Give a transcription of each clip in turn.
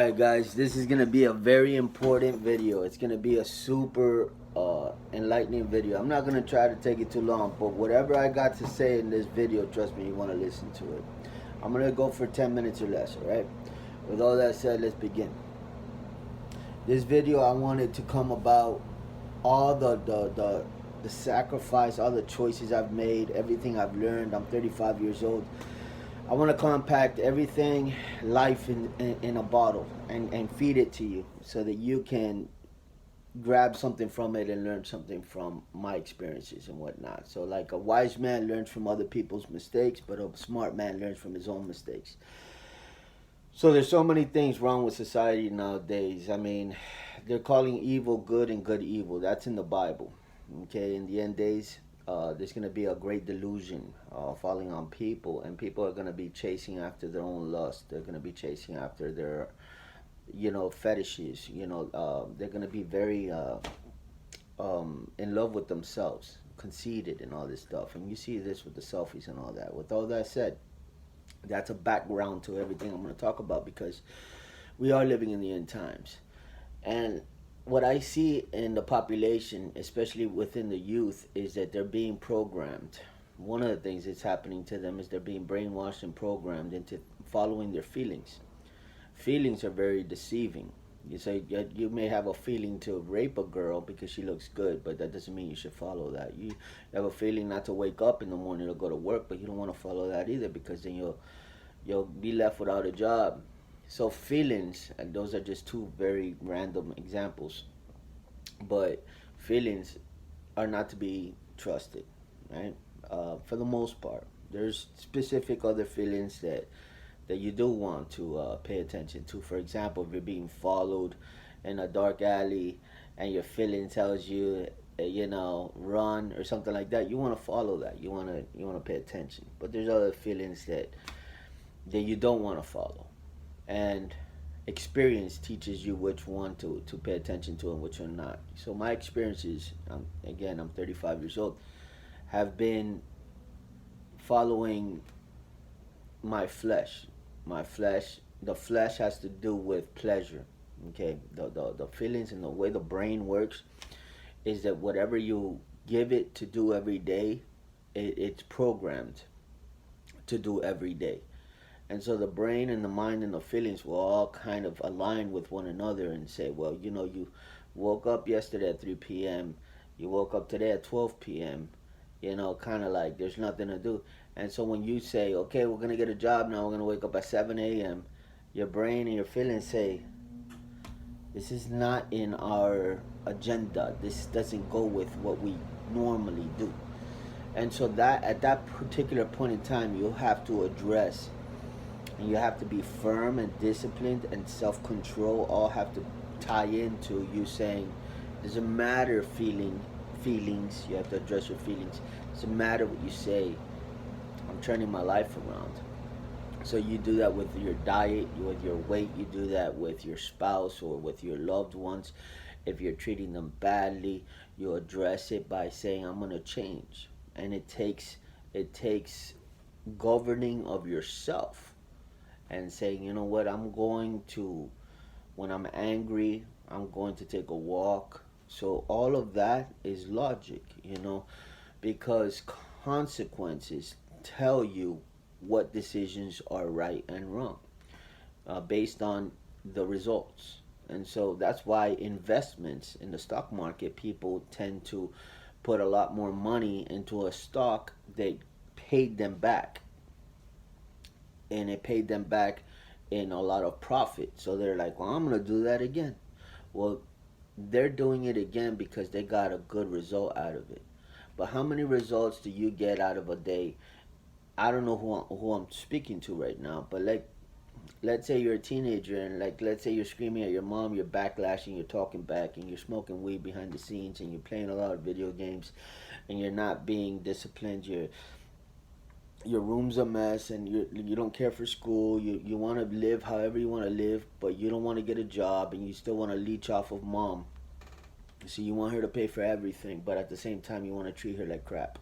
Alright guys, this is going to be a very important video. It's going to be a super enlightening video. I'm not going to try to take it too long, but whatever I got to say in this video, trust me, you want to listen to it. I'm going to go for 10 minutes or less, alright? With all that said, let's begin. This video, I wanted to come about all the sacrifice, all the choices I've made, everything I've learned. I'm 35 years old. I want to compact everything, life in a bottle and feed it to you so that you can grab something from it and learn something from my experiences and whatnot. So like a wise man learns from other people's mistakes, but a smart man learns from his own mistakes. So there's so many things wrong with society nowadays. I mean, they're calling evil good and good evil. That's in the Bible. Okay, in the end days, there's going to be a great delusion falling on people, and people are going to be chasing after their own lust. They're going to be chasing after their, fetishes. They're going to be very in love with themselves, conceited, and all this stuff. And you see this with the selfies and all that. With all that said, that's a background to everything I'm going to talk about, because we are living in the end times. And what I see in the population, especially within the youth, is that they're being programmed. One of the things that's happening to them is they're being brainwashed and programmed into following their feelings. Feelings are very deceiving. You say you may have a feeling to rape a girl because she looks good, but that doesn't mean you should follow that. You have a feeling not to wake up in the morning to go to work, but you don't want to follow that either, because then you'll be left without a job. So feelings, and those are just two very random examples, but feelings are not to be trusted, right? For the most part, there's specific other feelings that you do want to pay attention to. For example, if you're being followed in a dark alley and your feeling tells you, run or something like that, you want to follow that. You want to pay attention. But there's other feelings that you don't want to follow. And experience teaches you which one to pay attention to and which one not. So my experiences, I'm 35 years old, have been following my flesh. The flesh has to do with pleasure. Okay, the feelings and the way the brain works is that whatever you give it to do every day, it's programmed to do every day. And so the brain and the mind and the feelings will all kind of align with one another and say, well, you woke up yesterday at 3 p.m., you woke up today at 12 p.m., kind of like there's nothing to do. And so when you say, okay, we're going to get a job now, we're going to wake up at 7 a.m., your brain and your feelings say, this is not in our agenda. This doesn't go with what we normally do. And so that at that particular point in time, you'll have to address, and you have to be firm and disciplined, and self-control all have to tie into you saying, doesn't matter feelings, you have to address your feelings. Doesn't matter what you say, I'm turning my life around. So you do that with your diet, with your weight, you do that with your spouse or with your loved ones. If you're treating them badly, you address it by saying, I'm going to change. And it takes governing of yourself and saying, you know what, when I'm angry, I'm going to take a walk. So all of that is logic, because consequences tell you what decisions are right and wrong based on the results. And so that's why investments in the stock market, people tend to put a lot more money into a stock that paid them back, and it paid them back in a lot of profit. So they're like, well, I'm going to do that again. Well, they're doing it again because they got a good result out of it. But how many results do you get out of a day? I don't know who I'm speaking to right now, but let's say you're a teenager, and let's say you're screaming at your mom, you're backlashing, you're talking back, and you're smoking weed behind the scenes, and you're playing a lot of video games, and you're not being disciplined. Your room's a mess, and you don't care for school. You want to live however you want to live, but you don't want to get a job, and you still want to leech off of mom. So you want her to pay for everything, but at the same time you want to treat her like crap.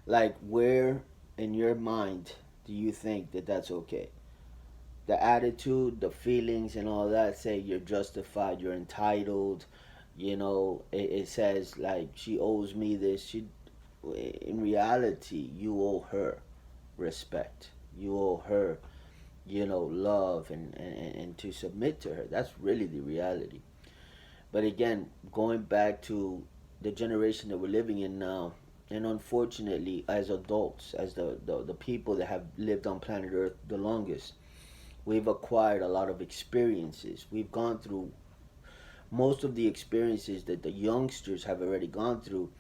Like, where in your mind do you think that that's okay? the attitude, the feelings, and all that say you're justified, you're entitled. It says like she owes me this. In reality, you owe her respect. You owe her, love and to submit to her. That's really the reality. But again, going back to the generation that we're living in now, and unfortunately, as adults, as the people that have lived on planet Earth the longest, we've acquired a lot of experiences. We've gone through most of the experiences that the youngsters have already gone through.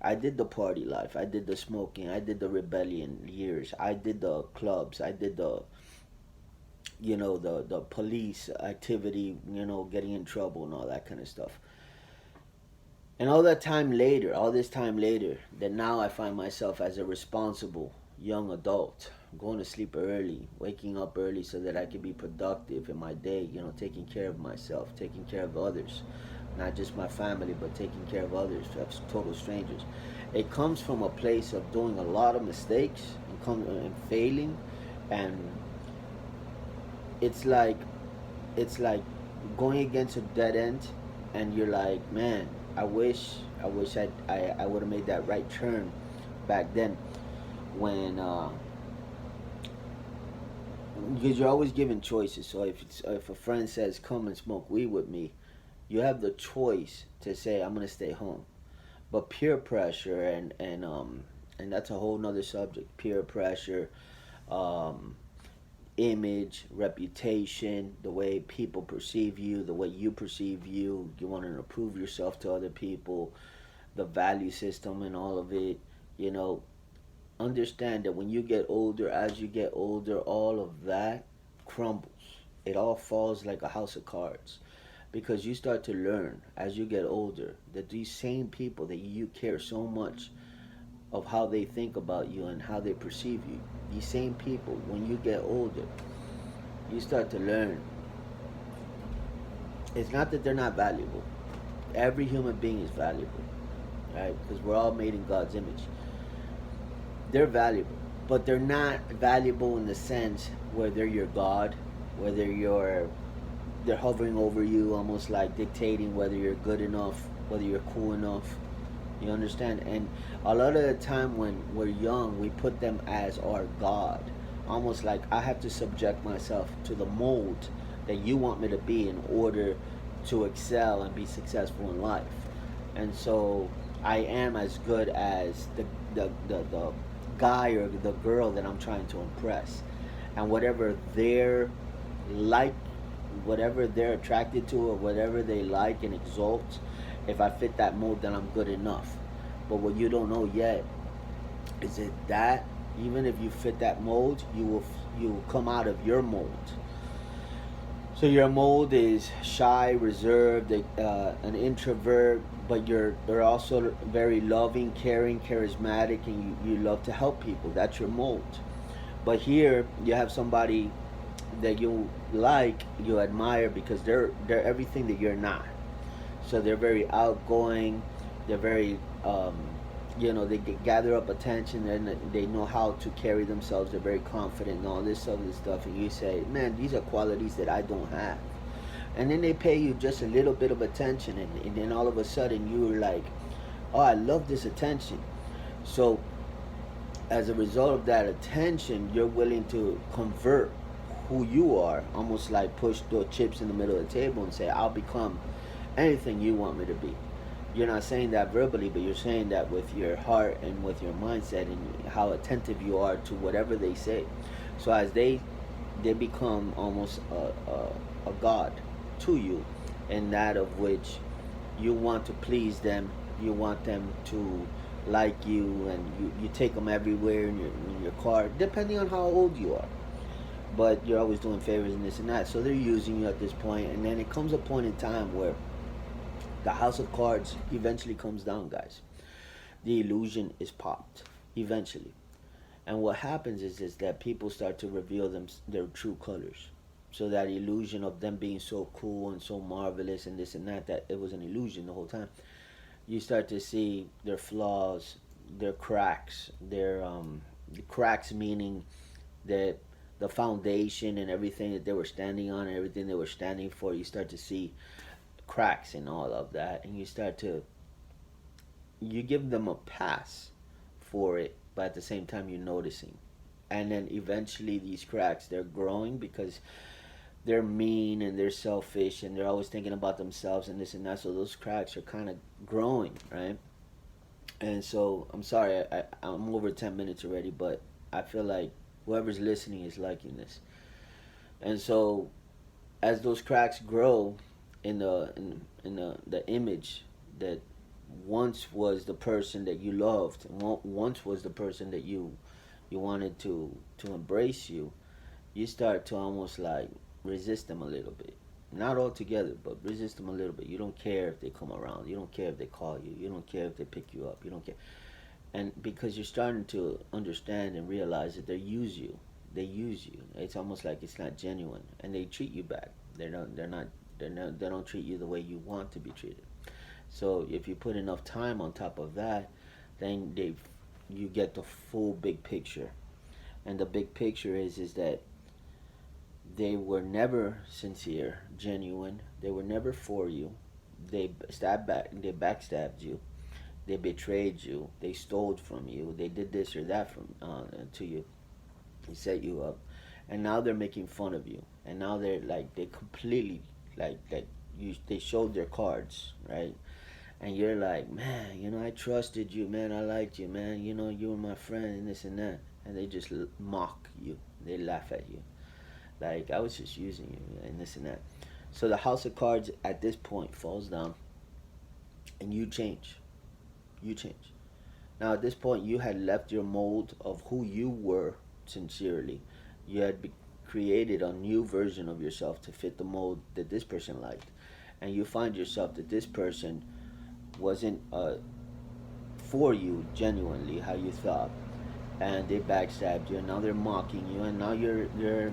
I did the party life. I did the smoking. I did the rebellion years. I did the clubs. I did the police activity, getting in trouble and all that kind of stuff. And all this time later, that now I find myself as a responsible young adult, going to sleep early, waking up early so that I can be productive in my day, taking care of myself, taking care of others, not just my family, but taking care of others, of total strangers. It comes from a place of doing a lot of mistakes and failing, and it's like it's like going against a dead end, and you're like, man, I wish I would have made that right turn back then, when because you're always given choices. So if a friend says come and smoke weed with me, you have the choice to say I'm gonna stay home. But peer pressure, and that's a whole nother subject. Peer pressure, um, image, reputation, the way people perceive you, the way you perceive you. You want to prove yourself to other people, the value system and all of it. You know, understand that when you get older, as you get older, all of that crumbles. It all falls like a house of cards. Because you start to learn as you get older that these same people that you care so much of how they think about you and how they perceive you, these same people, when you get older, you start to learn. It's not that they're not valuable. Every human being is valuable, right? Because we're all made in God's image. They're valuable, but they're not valuable in the sense where they're your God, whether they're hovering over you, almost like dictating whether you're good enough, whether you're cool enough. You understand? And a lot of the time when we're young, we put them as our God. Almost like I have to subject myself to the mold that you want me to be in order to excel and be successful in life. And so I am as good as the guy or the girl that I'm trying to impress. And like whatever they're attracted to or whatever they like and exalt, if I fit that mold, then I'm good enough. But what you don't know yet is that even if you fit that mold, you will come out of your mold. So your mold is shy, reserved, an introvert, but they're also very loving, caring, charismatic, and you love to help people. That's your mold. But here you have somebody that you like, you admire because they're everything that you're not. So they're very outgoing. They're very, they gather up attention and they know how to carry themselves. They're very confident and all this other stuff. And you say, man, these are qualities that I don't have. And then they pay you just a little bit of attention, and then all of a sudden you're like, oh, I love this attention. So as a result of that attention, you're willing to convert who you are, almost like push the chips in the middle of the table and say, I'll become anything you want me to be. You're not saying that verbally, but you're saying that with your heart and with your mindset and how attentive you are to whatever they say. So as they become almost a god to you, in that of which you want to please them, you want them to like you, and you take them everywhere in your car, depending on how old you are. But you're always doing favors and this and that. So they're using you at this point, and then it comes a point in time where the house of cards eventually comes down, guys. The illusion is popped eventually, and what happens is that people start to reveal their true colors. So that illusion of them being so cool and so marvelous and this and that it was an illusion the whole time. You start to see their flaws, their cracks, the cracks meaning that the foundation and everything that they were standing on and everything they were standing for, you start to see cracks in all of that, and you give them a pass for it, but at the same time you're noticing. And then eventually these cracks, they're growing because they're mean and they're selfish and they're always thinking about themselves and this and that. So those cracks are kind of growing, right? And so I'm sorry, I'm over 10 minutes already, but I feel like whoever's listening is liking this. And so as those cracks grow in the image that once was the person that you loved, once was the person that you wanted to embrace you, you start to almost like resist them a little bit. Not altogether, but resist them a little bit. You don't care if they come around. You don't care if they call you. You don't care if they pick you up. You don't care. And because you're starting to understand and realize that they use you. They use you. It's almost like it's not genuine. And they treat you back. They don't treat you the way you want to be treated. So if you put enough time on top of that, then you get the full big picture. And the big picture is that they were never sincere, genuine. They were never for you. They backstabbed you. They betrayed you. They stole from you. They did this or that from to you. They set you up, and now they're making fun of you. And now they completely like you. They showed their cards, right? And you're like, man, I trusted you, man. I liked you, man. You were my friend, and this and that. And they just mock you. They laugh at you. Like, I was just using you, and this and that. So the house of cards at this point falls down, and you change. You change. Now, at this point, you had left your mold of who you were sincerely. You had created a new version of yourself to fit the mold that this person liked. And you find yourself that this person wasn't for you genuinely how you thought, and they backstabbed you, and now they're mocking you, and now you're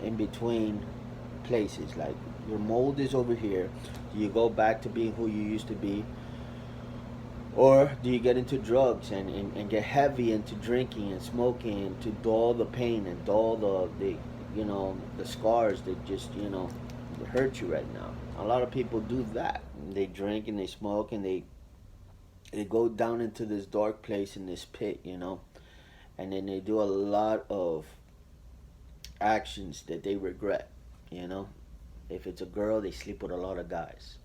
in between places. Like, your mold is over here. Do you go back to being who you used to be, or do you get into drugs and get heavy into drinking and smoking to dull the pain and dull the scars that just hurt you right now? A lot of people do that. They drink and they smoke and they go down into this dark place in this pit, and then they do a lot of actions that they regret, you know. If it's a girl, they sleep with a lot of guys,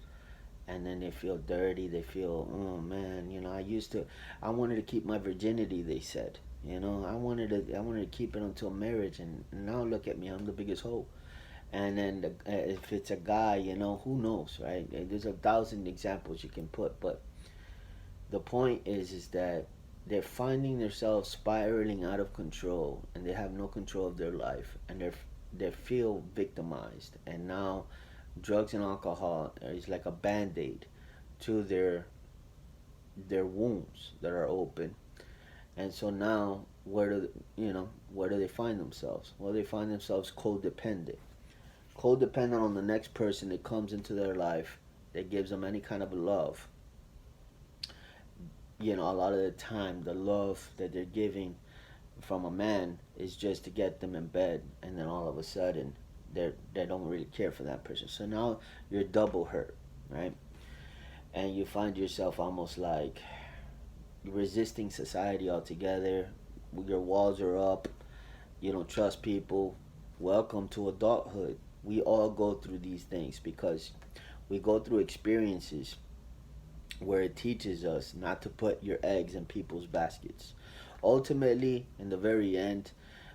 and then they feel dirty. They feel, oh man, I wanted to keep my virginity. They said, I wanted to keep it until marriage, and now look at me, I'm the biggest hoe. And then if it's a guy, who knows, right? There's 1,000 examples you can put, but the point is that they're finding themselves spiraling out of control, and they have no control of their life, and they feel victimized, and now drugs and alcohol is like a band-aid to their wounds that are open. And so now where do they find themselves? Well, they find themselves codependent on the next person that comes into their life that gives them any kind of love. A lot of the time the love that they're giving from a man is just to get them in bed, and then all of a sudden they don't really care for that person. So now you're double hurt, right? And you find yourself almost like resisting society altogether. Your walls are up. You don't trust people. Welcome to adulthood. We all go through these things because we go through experiences where it teaches us not to put your eggs in people's baskets. Ultimately, in the very end,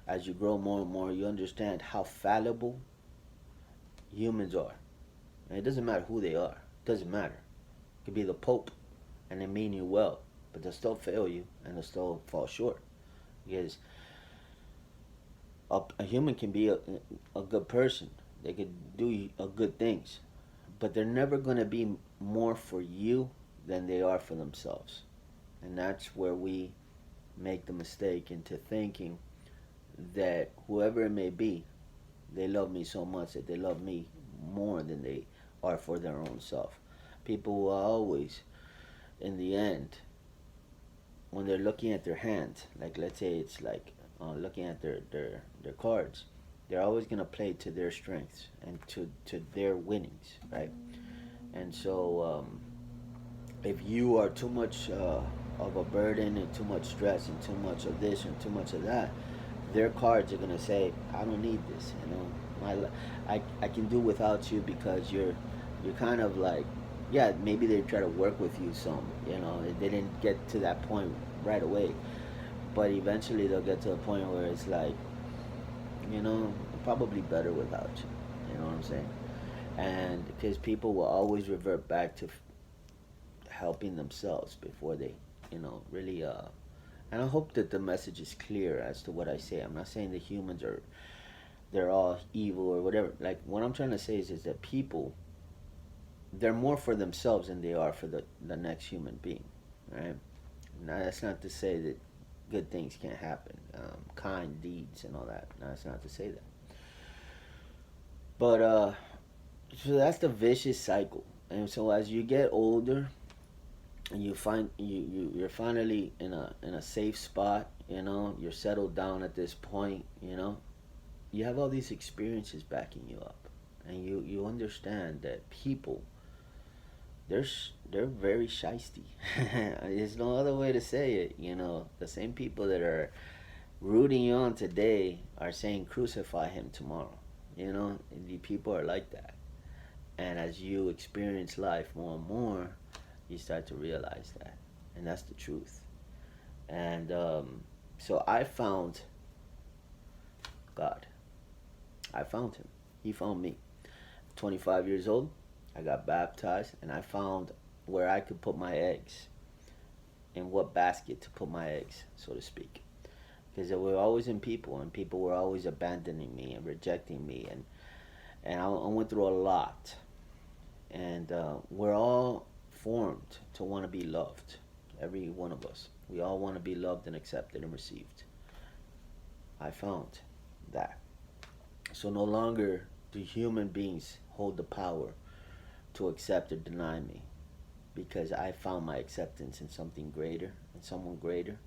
as you grow more and more, you understand how fallible humans are. And it doesn't matter who they are. It doesn't matter. It could be the Pope, and they mean you well, but they'll still fail you, and they'll still fall short. Because a human can be a good person. They could do good things, but they're never going to be more for you than they are for themselves. And that's where we make the mistake into thinking that whoever it may be, they love me so much that they love me more than they are for their own self. People will always, in the end, when they're looking at their hand, like let's say it's like looking at their cards, They're always gonna play to their strengths and to their winnings, right? And so, if you are too much of a burden and too much stress and too much of this and too much of that, their cards are gonna say, "I don't need this." You know, I can do without you because you're kind of like, yeah, maybe they try to work with you some. You know, they didn't get to that point right away, but eventually they'll get to a point where it's like, you know, probably better without you. You know what I'm saying? And because people will always revert back to helping themselves before they, really. And I hope that the message is clear as to what I say. I'm not saying the humans are they're all evil or whatever. Like what I'm trying to say is that people they're more for themselves than they are for the next human being, right? Now that's not to say that good things can't happen, kind deeds and all that. Now that's not to say that, but so that's the vicious cycle. And so as you get older, and you find you're finally in a safe spot. You're settled down at this point. You have all these experiences backing you up, and you understand that people they're very shisty. There's no other way to say it. The same people that are rooting you on today are saying crucify him tomorrow. The people are like that, and as you experience life more and more, you start to realize that, and that's the truth. And so I found God. I found him. He found me. 25 years old, I got baptized, and I found where I could put my eggs, in what basket to put my eggs, so to speak. Because they were always in people, and people were always abandoning me and rejecting me, and I went through a lot. And we're all formed to want to be loved. Every one of us. We all want to be loved and accepted and received. I found that. So no longer do human beings hold the power to accept or deny me, because I found my acceptance in something greater, in someone greater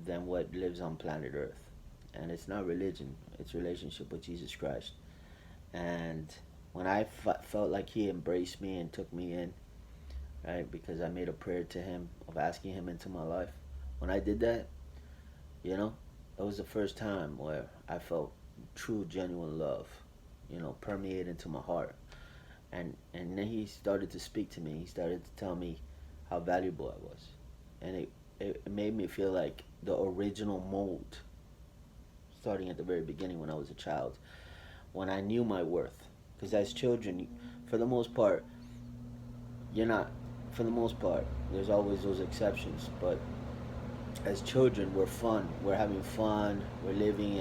than what lives on planet Earth. And it's not religion, it's relationship with Jesus Christ. And when I felt like he embraced me and took me in, right, because I made a prayer to him of asking him into my life. When I did that, that was the first time where I felt true, genuine love, permeate into my heart. And then he started to speak to me. He started to tell me how valuable I was. And it made me feel like the original mold, starting at the very beginning when I was a child, when I knew my worth. Because as children, for the most part, you're not, for the most part, there's always those exceptions, but as children, we're fun. We're having fun. We're living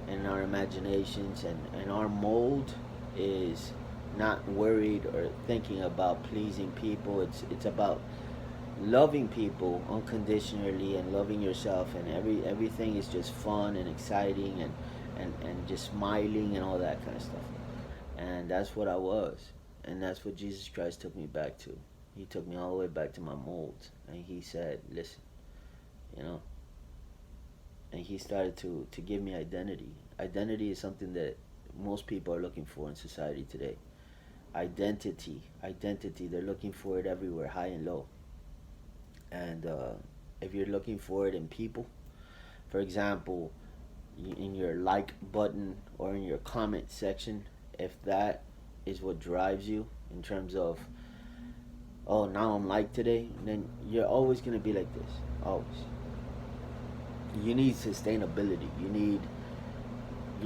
in our imaginations, and our mold is not worried or thinking about pleasing people. It's about loving people unconditionally and loving yourself, and everything is just fun and exciting and just smiling and all that kind of stuff. And that's what I was, and that's what Jesus Christ took me back to. He took me all the way back to my mold, and he said, listen, and he started to give me identity. Identity is something that most people are looking for in society today. Identity, they're looking for it everywhere, high and low. And if you're looking for it in people, for example, in your like button or in your comment section, if that is what drives you in terms of, oh, now I'm liked today, then you're always going to be like this. Always. You need sustainability. You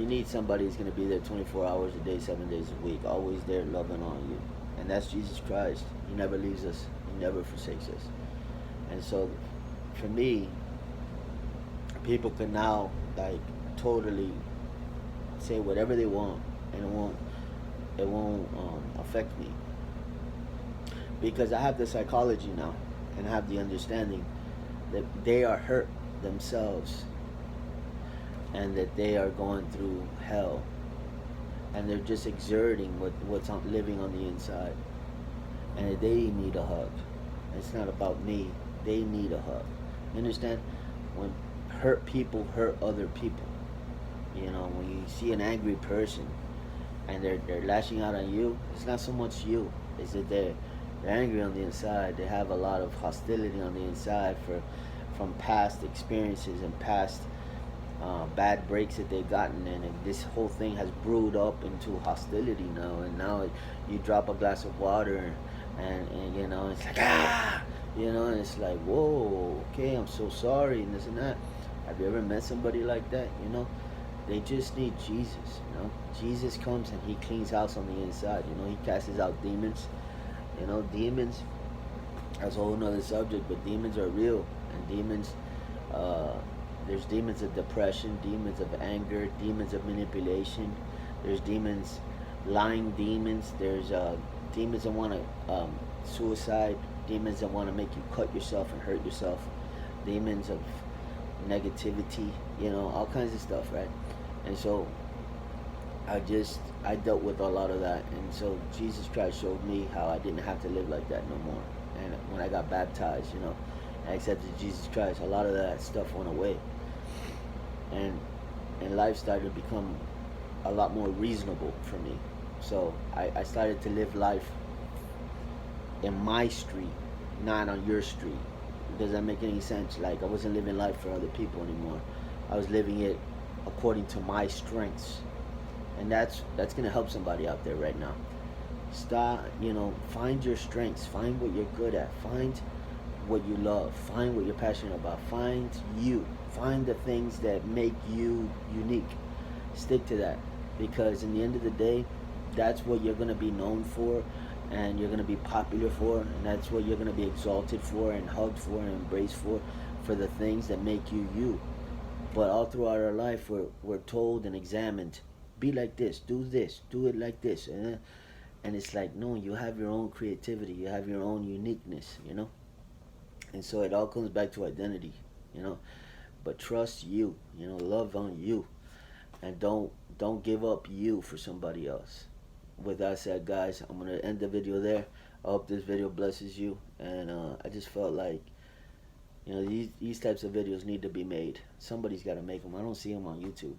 need somebody who's going to be there 24 hours a day, 7 days a week, always there loving on you. And that's Jesus Christ. He never leaves us. He never forsakes us. And so, for me, people can now, like, totally say whatever they want, and it won't affect me, because I have the psychology now, and I have the understanding that they are hurt themselves, and that they are going through hell, and they're just exerting what's living on the inside, and that they need a hug. It's not about me. They need a hug. You understand? When hurt people hurt other people, You know, when you see an angry person and they're lashing out on you, it's not so much you. It's that they're angry on the inside. They have a lot of hostility on the inside from past experiences and past bad breaks that they've gotten in, and this whole thing has brewed up into hostility now. And now you drop a glass of water, and you know it's like you know, and it's like, whoa, okay, I'm so sorry, and this and that. Have you ever met somebody like that? You know, they just need Jesus. You know, Jesus comes and he cleans house on the inside. You know, he casts out demons. You know, demons. That's a whole nother subject, but demons are real, and demons. Uh, there's demons of depression, demons of anger, demons of manipulation. There's demons, lying demons. There's demons that want to suicide. Demons that want to make you cut yourself and hurt yourself. Demons of negativity. You know, all kinds of stuff, right? And so I dealt with a lot of that, and so Jesus Christ showed me how I didn't have to live like that no more. And when I got baptized, you know, I accepted Jesus Christ, a lot of that stuff went away, and life started to become a lot more reasonable for me. So I started to live life in my street, not on your street. Does that make any sense? Like, I wasn't living life for other people anymore. I was living it according to my strengths, and that's gonna help somebody out there right now. Start, you know, find your strengths, find what you're good at, find what you love, find what you're passionate about, find you, find the things that make you unique. Stick to that, because in the end of the day, that's what you're gonna be known for, and you're gonna be popular for, and that's what you're gonna be exalted for and hugged for and embraced for the things that make you you. But all throughout our life, we're told and examined, be like this, do it like this, and it's like, no, you have your own creativity, you have your own uniqueness, you know. And so it all comes back to identity, you know. But trust you, you know, love on you, and don't give up you for somebody else. With that said, guys, I'm gonna end the video there. I hope this video blesses you, and I just felt like, you know, these types of videos need to be made. Somebody's got to make them. I don't see them on YouTube.